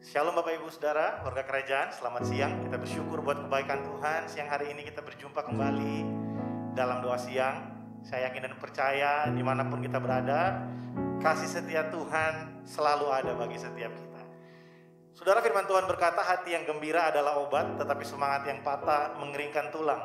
Shalom Bapak Ibu Saudara, warga kerajaan, selamat siang. Kita bersyukur buat kebaikan Tuhan. Siang hari ini kita berjumpa kembali dalam doa siang. Saya yakin dan percaya dimanapun kita berada, kasih setia Tuhan selalu ada bagi setiap kita. Saudara, firman Tuhan berkata, hati yang gembira adalah obat, tetapi semangat yang patah mengeringkan tulang.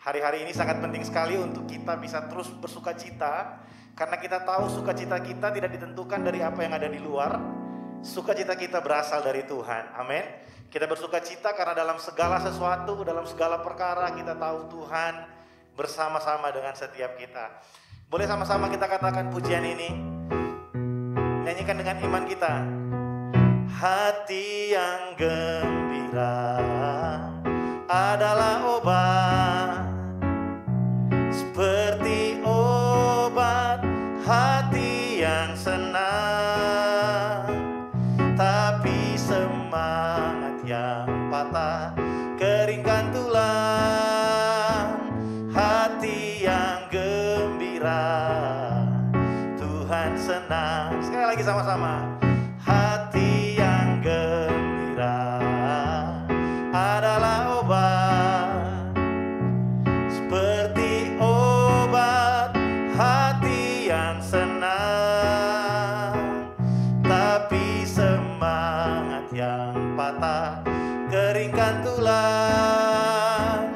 Hari-hari ini sangat penting sekali untuk kita bisa terus bersuka cita, karena kita tahu sukacita kita tidak ditentukan dari apa yang ada di luar. Sukacita kita berasal dari Tuhan. Amin. Kita bersuka cita karena dalam segala sesuatu, dalam segala perkara kita tahu Tuhan bersama-sama dengan setiap kita. Boleh sama-sama kita katakan pujian ini, nyanyikan dengan iman kita. Hati yang gembira adalah obat, seperti obat hati yang senang. Tapi semangat yang patah keringkan tulang. Hati yang gembira Tuhan senang. Sekali lagi sama-sama. Hati yang gembira adalah obat, seperti obat hati yang senang. Tapi semangat yang patah keringkan tulang.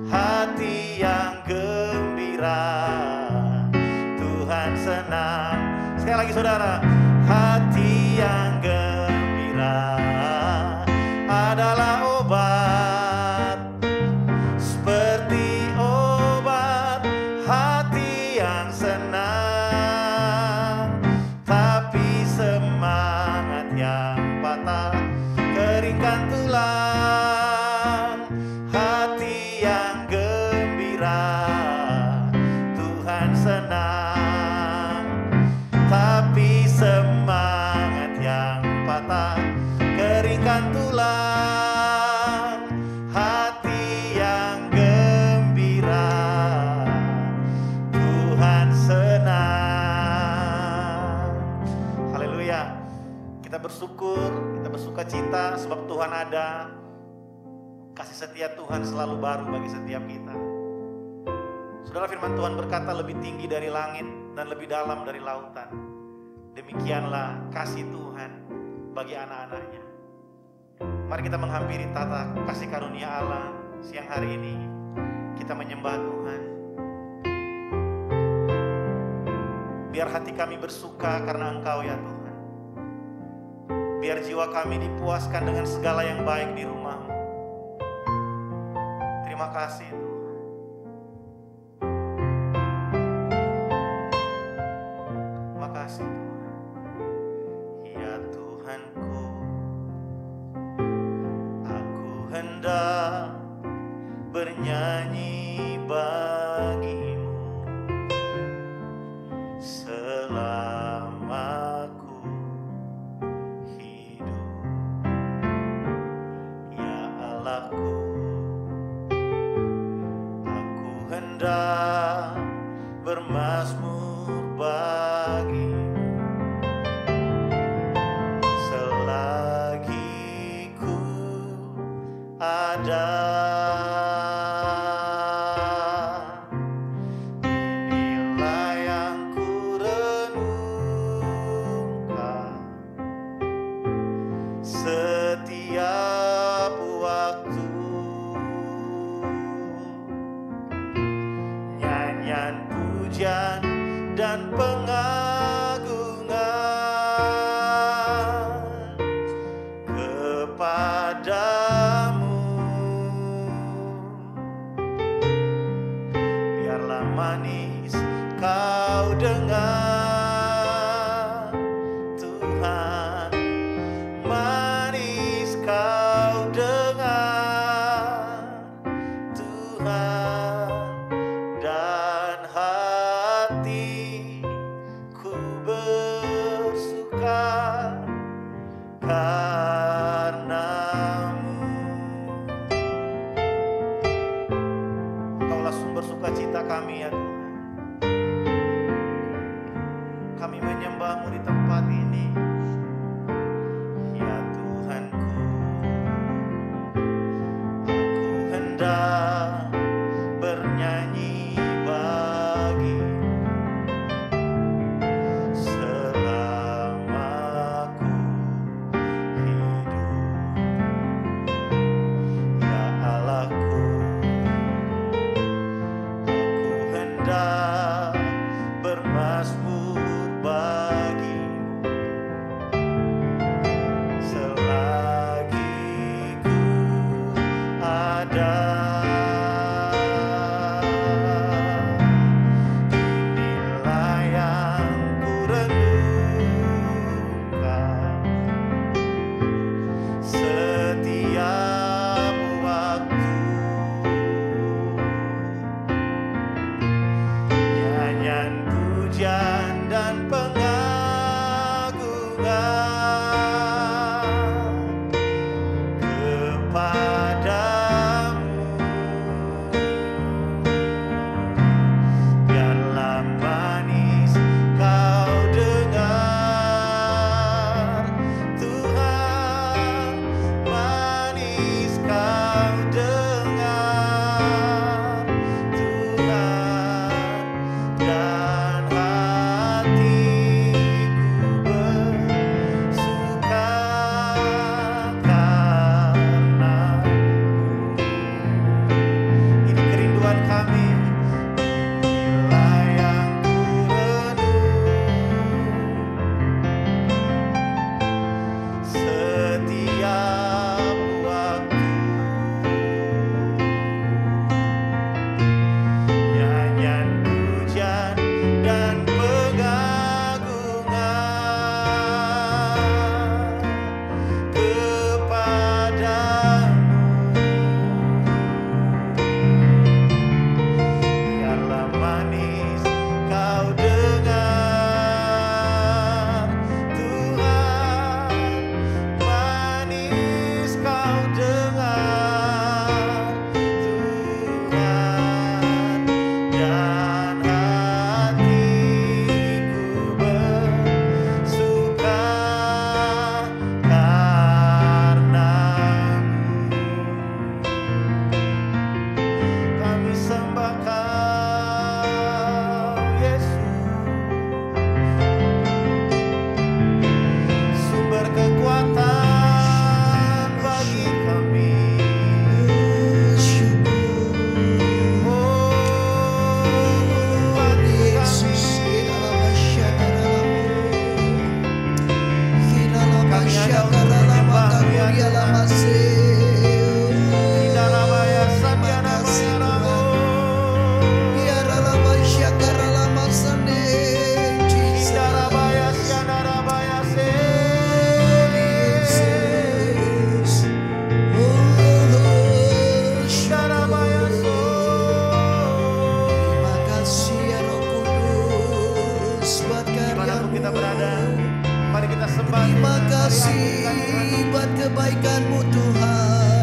Hati yang gembira Tuhan senang. Sekali lagi saudara. Hati yang gembira adalah obat, seperti obat hati yang senang. Tapi semangat yang patah keringkan tulang. Hati yang gembira Tuhan senang. Tapi semangat yang patah keringkan tulang. Hati yang gembira Tuhan senang. Haleluya. Kita bersyukur, kita bersuka cita sebab Tuhan ada. Kasih setia Tuhan selalu baru bagi setiap kita. Saudara, firman Tuhan berkata lebih tinggi dari langit dan lebih dalam dari lautan. Demikianlah kasih Tuhan bagi anak-anaknya. Mari kita menghampiri tata kasih karunia Allah siang hari ini. Kita menyembah Tuhan. Biar hati kami bersuka karena Engkau ya Tuhan. Biar jiwa kami dipuaskan dengan segala yang baik di rumah-Mu. Terima kasih Tuhan. Terima kasih Tuhan. Ya Tuhanku, aku hendak bernyanyi bagi-Mu selama ku hidup. Ya Allahku, aku hendak bermazmur bagi-Mu selagi ku ada. Inilah yang ku renungkan setiap waktu. Nyanyian pujian dan pengagungan kepadamu. Biarlah manis kau dengar Tuhan, manis kau dengar Tuhan, dan hatiku bersuka karena-Mu. Engkaulah sumber sukacita kami ya Tuhan. Kami menyembah-Mu di tempat ini. Ya Tuhan kita berada. Mari kita sembah. Terima kasih buat kebaikan-Mu Tuhan.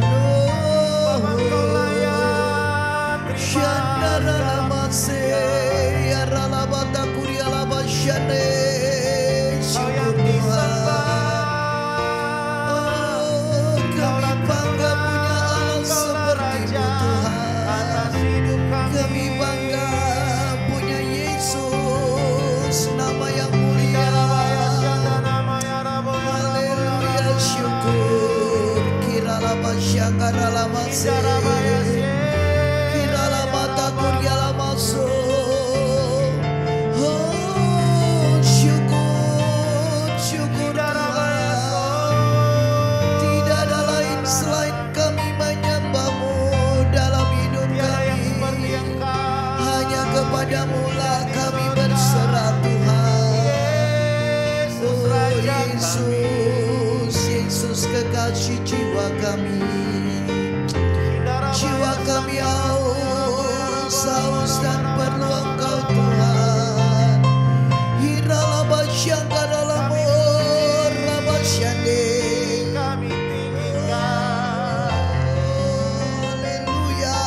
Bapa Engkau layak. Shandara lama se ya ralaba takuri alaba shane. Kau yang disembah. Kami bangga punya Allah seperti-Mu Tuhan. Atas hidup kami. Kami bangga punya Yesus, nama yang mulia. Haleluya, syukur. Kira lama syakara lama se. Kira lama takur ya lama so. Oh, syukur, syukur Tuhan. Tidak ada lain selain kami menyembah-Mu dalam hidup kami. Hanya kepada-Mu lah kami berserah Tuhan. Oh Yesus, Yesus kekasih jiwa kami. Jiwa kami haus dan perlu Engkau Tuhan. Hiralaba syangkaralamo rabasyande. Kami tinggikan. Haleluya,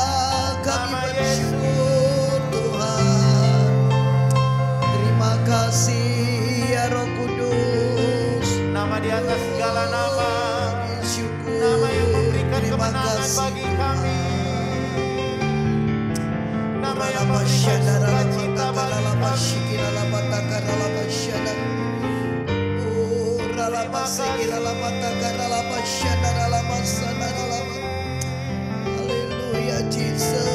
kami bersyukur Tuhan. Terima kasih ya Roh Kudus. Nama di atas segala nama. Syukur. Nama yang memberikan Terima kemenangan kasih. bagi kami. Nama yang memberikan sukacita bagi kami. Haleluya, Jesus.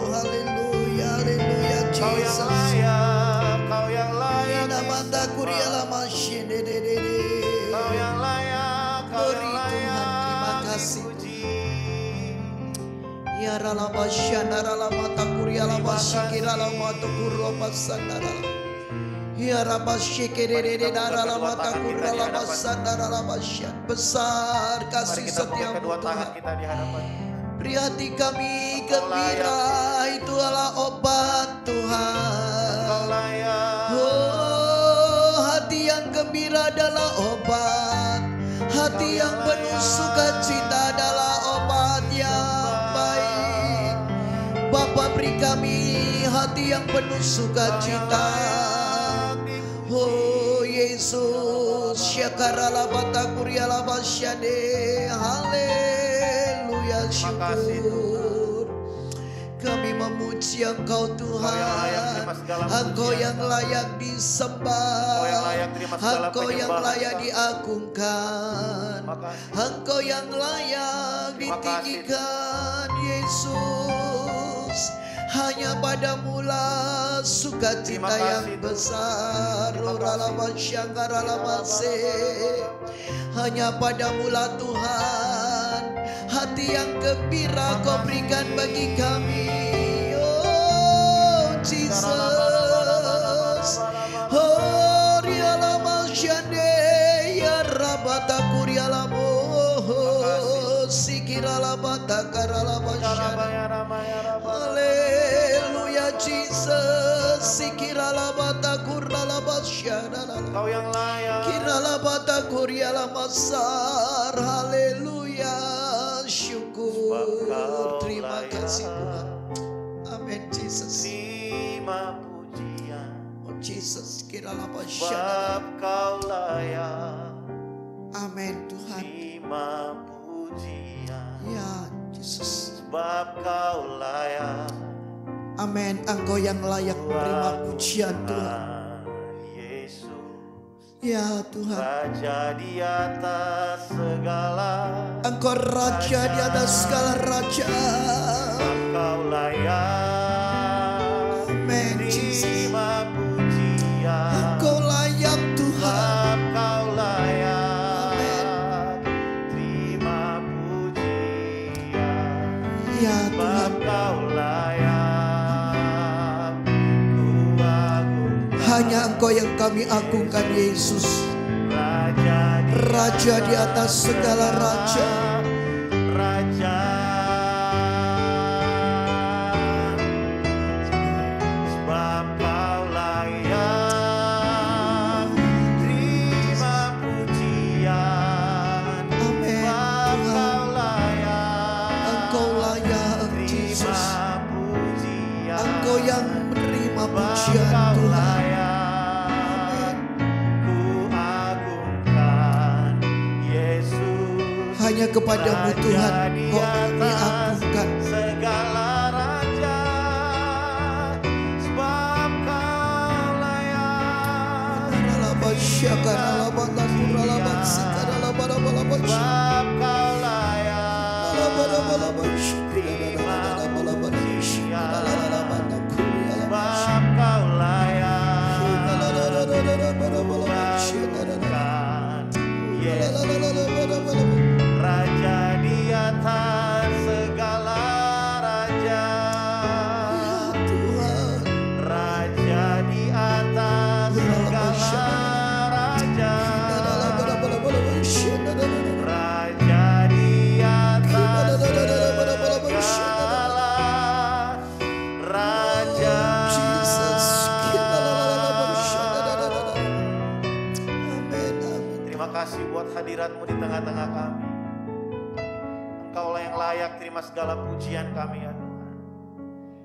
Haleluya, haleluya, Kau yang Jesus. layak, Kau yang layak. Namanda kuriala mashine de de de. Kau yang layak, Kau Beri yang Tuhan, layak. terima kasih. Dipuji. Ya ralaba shandara lama takuri alama shikira lama tukuro pasandara. Ya raba shikere de de dara lama takura lama sandara lama shan. Besar Mari kasih kita buka setiamu kedua tangan Tuhan. kita di hadapan. Beri hati kami gembira, itu adalah obat Kau Tuhan. layak. Oh, hati yang gembira adalah obat. Hati yang penuh sukacita adalah obat yang baik. Bapa, beri kami hati yang penuh sukacita. Oh Yesus, syakarala batakuriala basyade. Haleluya, syukur. Kami memuji Engkau Tuhan. Engkau yang layak disembah. Engkau yang layak diagungkan. Engkau yang layak ditinggikan, Yesus. Hanya padamu lah sukacita yang besar. Hanya padamu lah Tuhan, hati yang gembira Kau berikan bagi kami. Oh Jesus. Oh rialama syande ya rabata kurialamo. Sikirala bata karalama syande. Haleluya Jesus. Sikirala bata kurala basyana. Kau yang layak. Kirala bata kuriala masar. Haleluya. Syukur. Terima kasih Tuhan. Amin Jesus. Terima pujian. Oh Jesus. Kirala Sebab basyana. Kau layak. Amin Tuhan. Terima pujian. Ya Jesus. Sebab Kau layak. Amin. Engkau yang layak menerima pujian Tuhan. Yesus, Ya Tuhan. Raja di atas segala. Engkau Raja di atas segala raja. Sebab Kau layak. Amin Jesus. Terima pujian. Engkau layak Tuhan. Sebab Kau layak. Terima pujian. Ya Sebab Tuhan. Kau layak. Ku agungkan. Hanya Engkau yang kami agungkan Yesus. Raja di atas segala raja. Raja, sebab Kau layak terima pujian. Amin Sebab Tuhan, Engkau layak Yesus. pujian. Engkau yang menerima pujian Kau Tuhan. layak, ku agungkan Yesus. Hanya kepadamu Tuhan kok kami agungkan. Segala raja, sebab Kau layak. Sebab Kau layak terima pujian. Sebab Kau layak, agungkan Yesus. Raja di atas segala raja, Raja di atas segala raja, Raja di atas segala raja. Terima kasih buat hadirat-Mu di tengah-tengah kami. Engkaulah yang layak terima segala pujian kami ya Tuhan.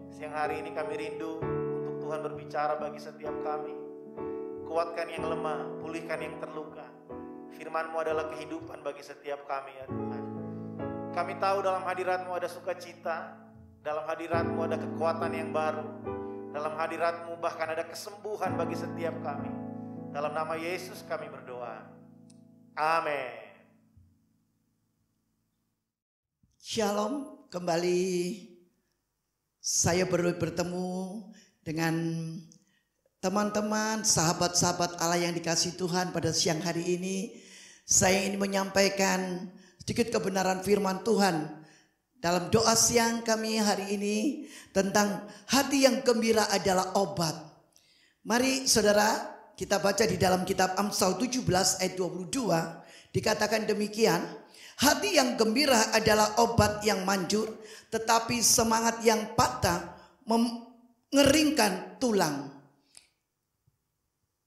Siang hari ini kami rindu untuk Tuhan berbicara bagi setiap kami. Kuatkan yang lemah, pulihkan yang terluka. Firman-Mu adalah kehidupan bagi setiap kami ya Tuhan. Kami tahu dalam hadirat-Mu ada sukacita, dalam hadirat-Mu ada kekuatan yang baru, dalam hadirat-Mu bahkan ada kesembuhan bagi setiap kami. Dalam nama Yesus kami berdoa. Amin. Shalom, kembali saya baru bertemu dengan teman-teman, sahabat-sahabat Allah yang dikasihi Tuhan pada siang hari ini. Saya ingin menyampaikan sedikit kebenaran firman Tuhan dalam doa siang kami hari ini tentang hati yang gembira adalah obat. Mari saudara, kita baca di dalam kitab Amsal 17 ayat 22, dikatakan demikian. Hati yang gembira adalah obat yang manjur, tetapi semangat yang patah mengeringkan tulang.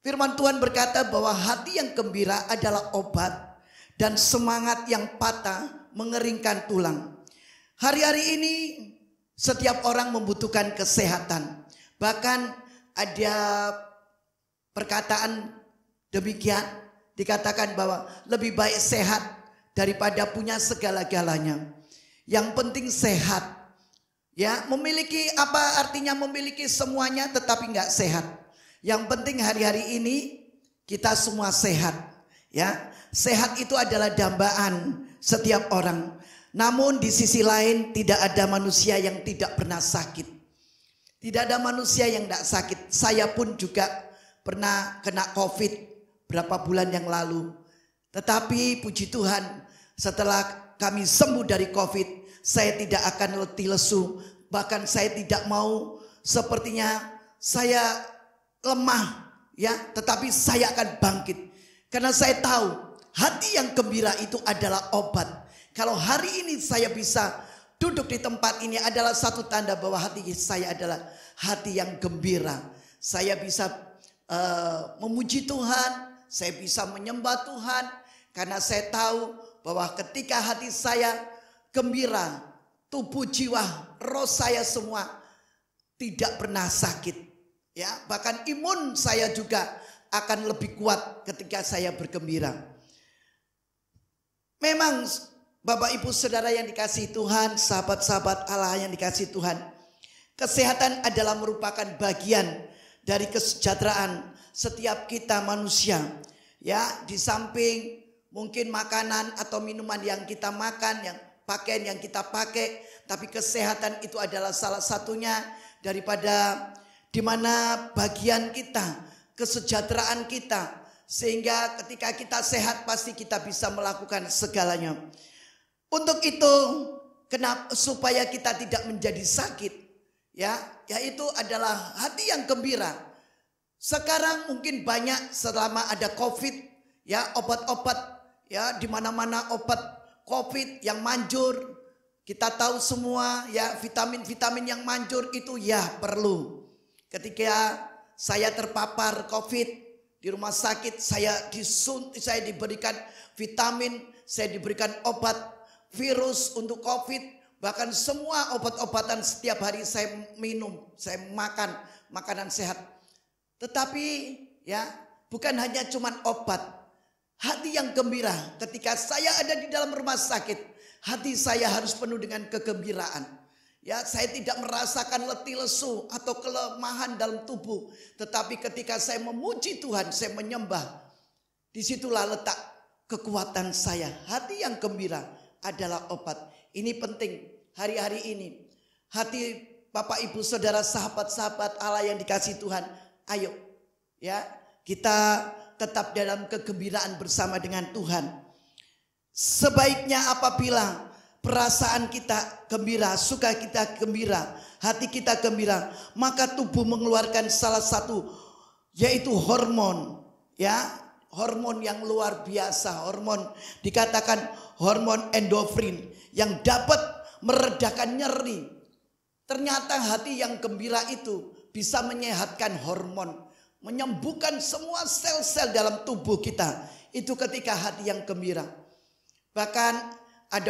Firman Tuhan berkata bahwa hati yang gembira adalah obat dan semangat yang patah mengeringkan tulang. Hari-hari ini setiap orang membutuhkan kesehatan. Bahkan ada perkataan demikian, dikatakan bahwa lebih baik sehat daripada punya segala-galanya. Yang penting sehat. Ya, memiliki apa artinya memiliki semuanya tetapi nggak sehat. Yang penting hari-hari ini kita semua sehat. Ya, sehat itu adalah dambaan setiap orang. Namun di sisi lain tidak ada manusia yang tidak pernah sakit. Tidak ada manusia yang tidak sakit. Saya pun juga pernah kena COVID berapa bulan yang lalu. Tetapi puji Tuhan, setelah kami sembuh dari COVID, saya tidak akan letih lesu. Bahkan saya tidak mau sepertinya saya lemah, ya, tetapi saya akan bangkit. Karena saya tahu hati yang gembira itu adalah obat. Kalau hari ini saya bisa duduk di tempat ini adalah satu tanda bahwa hati saya adalah hati yang gembira. Saya bisa memuji Tuhan, saya bisa menyembah Tuhan. Karena saya tahu bahwa ketika hati saya gembira, tubuh, jiwa, roh saya semua tidak pernah sakit. Ya, bahkan imun saya juga akan lebih kuat ketika saya bergembira. Memang Bapak Ibu Saudara yang dikasihi Tuhan, sahabat-sahabat Allah yang dikasihi Tuhan, kesehatan adalah merupakan bagian dari kesejahteraan setiap kita manusia. Ya, di samping mungkin makanan atau minuman yang kita makan, yang pakaian yang kita pakai, tapi kesehatan itu adalah salah satunya daripada di mana bagian kita, kesejahteraan kita, sehingga ketika kita sehat pasti kita bisa melakukan segalanya. Untuk itu, supaya kita tidak menjadi sakit, ya, yaitu adalah hati yang gembira. Sekarang mungkin banyak selama ada COVID, ya obat-obat, ya di mana-mana obat COVID yang manjur. Kita tahu semua ya vitamin-vitamin yang manjur itu ya perlu. Ketika saya terpapar COVID di rumah sakit, saya diberikan vitamin, saya diberikan obat virus untuk COVID, bahkan semua obat-obatan setiap hari saya minum, saya makan makanan sehat. Tetapi ya bukan hanya cuman obat, hati yang gembira ketika saya ada di dalam rumah sakit. Hati saya harus penuh dengan kegembiraan. Ya, saya tidak merasakan letih lesu atau kelemahan dalam tubuh. Tetapi ketika saya memuji Tuhan, saya menyembah, disitulah letak kekuatan saya. Hati yang gembira adalah obat. Ini penting hari-hari ini. Hati Bapak Ibu Saudara, sahabat-sahabat Allah yang dikasihi Tuhan. Ayo ya, kita tetap dalam kegembiraan bersama dengan Tuhan. Sebaiknya apabila perasaan kita gembira, suka kita gembira, hati kita gembira, maka tubuh mengeluarkan salah satu, yaitu hormon, ya, hormon yang luar biasa. Hormon dikatakan hormon endorfin yang dapat meredakan nyeri. Ternyata hati yang gembira itu bisa menyehatkan hormon, menyembuhkan semua sel-sel dalam tubuh kita. Itu ketika hati yang gembira. Bahkan ada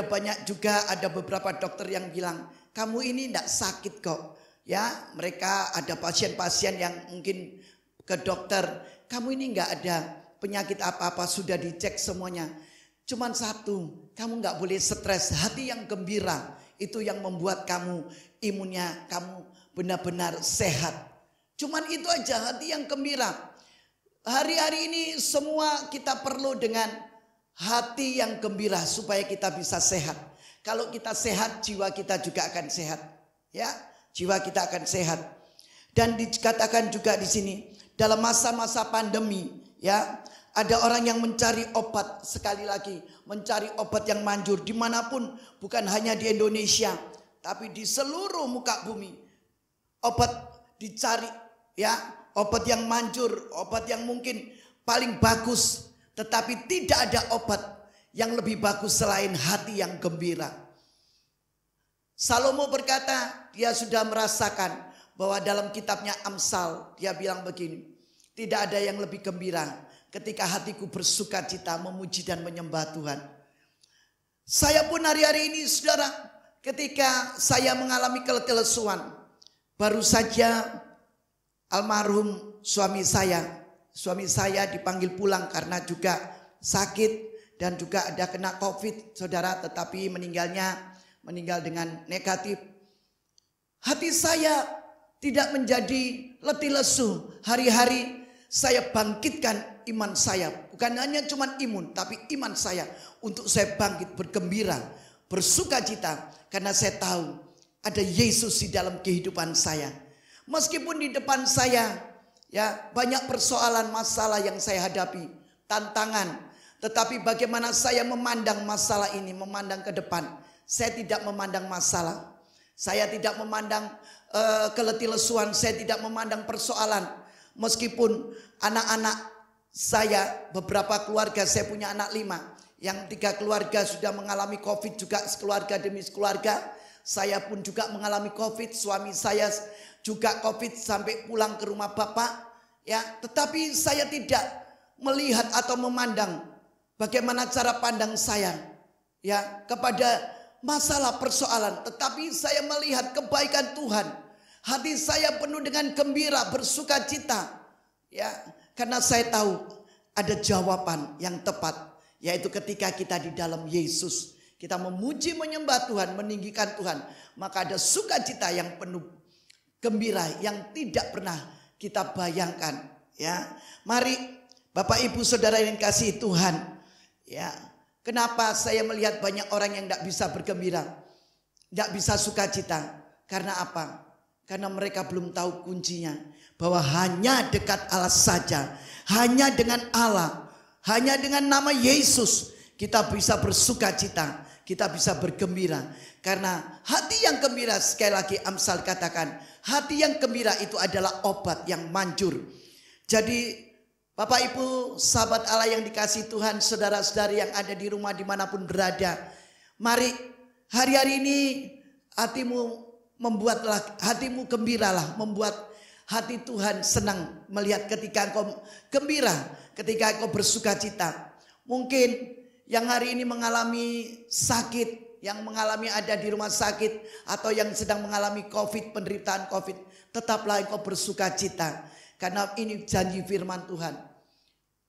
beberapa dokter yang bilang, kamu ini tidak sakit kok. Ya, mereka ada pasien-pasien yang mungkin ke dokter, kamu ini nggak ada penyakit apa-apa, sudah dicek semuanya. Cuman satu, kamu nggak boleh stres. Hati yang gembira itu yang membuat kamu imunnya, kamu benar-benar sehat. Cuman itu aja, hati yang gembira. Hari-hari ini semua kita perlu dengan hati yang gembira supaya kita bisa sehat. Kalau kita sehat, jiwa kita juga akan sehat. Ya, jiwa kita akan sehat. Dan dikatakan juga di sini dalam masa-masa pandemi, ya, ada orang yang mencari obat, sekali lagi mencari obat yang manjur dimanapun, bukan hanya di Indonesia, tapi di seluruh muka bumi. Obat dicari, ya, obat yang manjur, obat yang mungkin paling bagus. Tetapi tidak ada obat yang lebih bagus selain hati yang gembira. Salomo berkata, dia sudah merasakan bahwa dalam kitabnya Amsal, dia bilang begini, tidak ada yang lebih gembira ketika hatiku bersuka cita memuji dan menyembah Tuhan. Saya pun hari-hari ini saudara, ketika saya mengalami keletih lesuan, baru saja almarhum suami saya dipanggil pulang karena juga sakit dan juga ada kena COVID, saudara, tetapi meninggal dengan negatif. Hati saya tidak menjadi letih lesu. Hari-hari saya bangkitkan iman saya. Bukan hanya cuma imun, tapi iman saya untuk saya bangkit bergembira, bersuka cita. Karena saya tahu ada Yesus di dalam kehidupan saya. Meskipun di depan saya, ya, banyak persoalan masalah yang saya hadapi, tantangan. Tetapi bagaimana saya memandang masalah ini, memandang ke depan. Saya tidak memandang masalah. Saya tidak memandang keletih lesuan, saya tidak memandang persoalan. Meskipun anak-anak saya, beberapa keluarga, saya punya anak 5. Yang 3 keluarga sudah mengalami COVID juga, keluarga demi keluarga. Saya pun juga mengalami COVID, suami saya juga COVID sampai pulang ke rumah bapak, ya. Tetapi saya tidak melihat atau memandang bagaimana cara pandang saya, ya, kepada masalah persoalan. Tetapi saya melihat kebaikan Tuhan. Hati saya penuh dengan gembira, bersuka cita, ya, karena saya tahu ada jawaban yang tepat, yaitu ketika kita di dalam Yesus, kita memuji, menyembah Tuhan, meninggikan Tuhan, maka ada sukacita yang penuh gembira yang tidak pernah kita bayangkan, ya. Mari Bapak Ibu Saudara yang kasih Tuhan, ya. Kenapa saya melihat banyak orang yang tidak bisa bergembira, tidak bisa sukacita? Karena apa? Karena mereka belum tahu kuncinya, bahwa hanya dekat Allah saja, hanya dengan Allah, hanya dengan nama Yesus kita bisa bersukacita, kita bisa bergembira. Karena hati yang gembira, sekali lagi Amsal katakan, hati yang gembira itu adalah obat yang manjur. Jadi Bapak Ibu, sahabat Allah yang dikasihi Tuhan, saudara-saudari yang ada di rumah dimanapun berada. Mari hari-hari ini hatimu gembiralah, membuat hati Tuhan senang melihat ketika engkau gembira, ketika engkau bersuka cita. Mungkin yang hari ini mengalami sakit, yang mengalami ada di rumah sakit, atau yang sedang mengalami COVID, penderitaan COVID, tetaplah engkau bersuka cita. Karena ini janji firman Tuhan.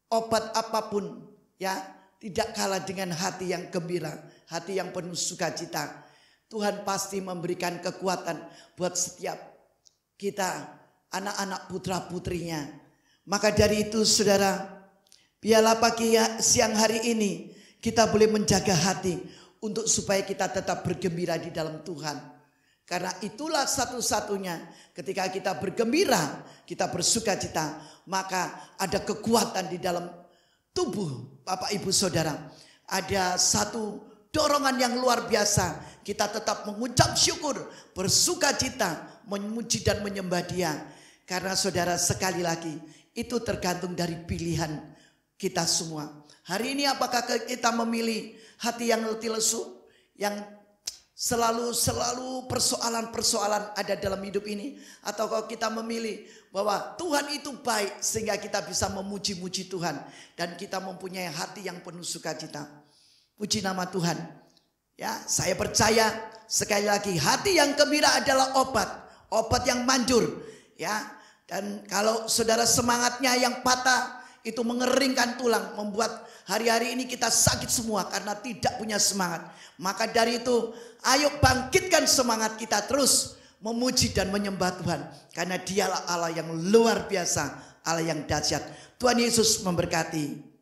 Obat apapun ya tidak kalah dengan hati yang gembira, hati yang penuh sukacita. Tuhan pasti memberikan kekuatan buat setiap kita, anak-anak putra-putrinya. Maka dari itu saudara, biarlah pagi siang hari ini kita boleh menjaga hati untuk supaya kita tetap bergembira di dalam Tuhan. Karena itulah satu-satunya ketika kita bergembira, kita bersukacita, maka ada kekuatan di dalam tubuh Bapak Ibu Saudara. Ada satu dorongan yang luar biasa. Kita tetap mengucap syukur, bersukacita, memuji dan menyembah Dia. Karena saudara sekali lagi itu tergantung dari pilihan kita semua. Hari ini apakah kita memilih hati yang letih lesu, yang selalu persoalan-persoalan ada dalam hidup ini, atau kalau kita memilih bahwa Tuhan itu baik sehingga kita bisa memuji-muji Tuhan dan kita mempunyai hati yang penuh sukacita. Puji nama Tuhan. Ya, saya percaya sekali lagi hati yang gembira adalah obat yang manjur, ya. Dan kalau saudara semangatnya yang patah itu mengeringkan tulang, membuat hari-hari ini kita sakit semua karena tidak punya semangat. Maka dari itu, ayo bangkitkan semangat kita terus memuji dan menyembah Tuhan. Karena Dialah Allah yang luar biasa, Allah yang dahsyat. Tuhan Yesus memberkati.